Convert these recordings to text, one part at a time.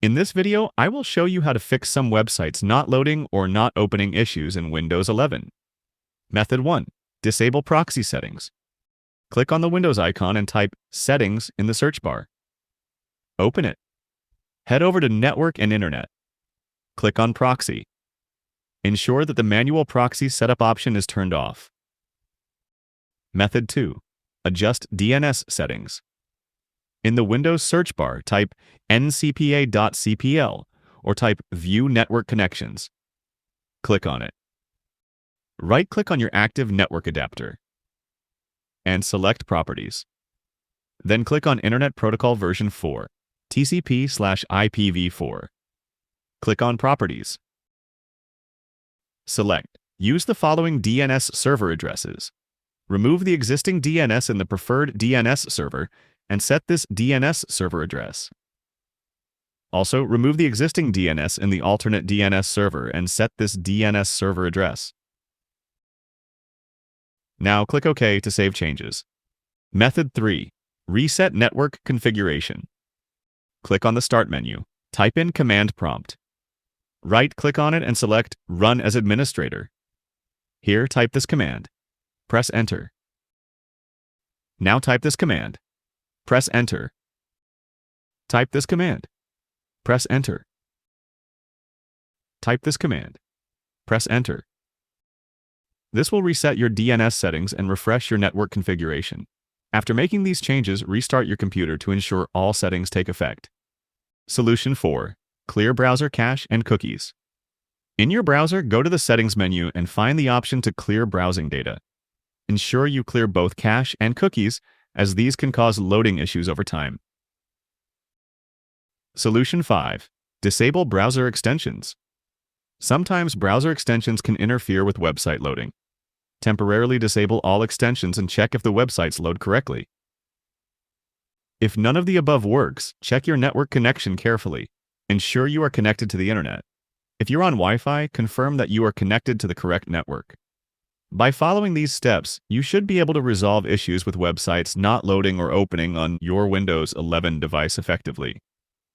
In this video, I will show you how to fix some websites not loading or not opening issues in Windows 11. Method 1. Disable proxy settings. Click on the Windows icon and type Settings in the search bar. Open it. Head over to Network and Internet. Click on Proxy. Ensure that the manual proxy setup option is turned off. Method 2. Adjust DNS settings. In the Windows search bar, type ncpa.cpl or type View Network Connections. Click on it. Right-click on your active network adapter and select Properties. Then click on Internet Protocol version 4, TCP/IPv4. Click on Properties. Select Use the following DNS server addresses. Remove the existing DNS in the preferred DNS server and set this DNS server address. Also, remove the existing DNS in the alternate DNS server and set this DNS server address. Now click OK to save changes. Method 3. Reset network configuration. Click on the Start menu. Type in Command Prompt. Right-click on it and select Run as Administrator. Here, type this command. Press Enter. Now type this command. Press Enter. Type this command. Press Enter. Type this command. Press Enter. This will reset your DNS settings and refresh your network configuration. After making these changes, restart your computer to ensure all settings take effect. Solution 4. Clear browser cache and cookies. In your browser, go to the Settings menu and find the option to clear browsing data. Ensure you clear both cache and cookies, as these can cause loading issues over time. Solution 5. Disable browser extensions. Sometimes browser extensions can interfere with website loading. Temporarily disable all extensions and check if the websites load correctly. If none of the above works, check your network connection carefully. Ensure you are connected to the internet. If you're on Wi-Fi, confirm that you are connected to the correct network. By following these steps, you should be able to resolve issues with websites not loading or opening on your Windows 11 device effectively.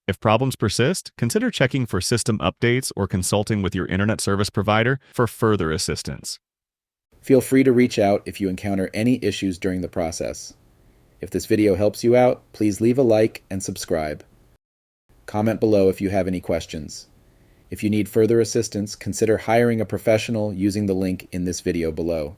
If problems persist, consider checking for system updates or consulting with your internet service provider for further assistance. Feel free to reach out if you encounter any issues during the process. If this video helps you out, please leave a like and subscribe. Comment below if you have any questions. If you need further assistance, consider hiring a professional using the link in this video below.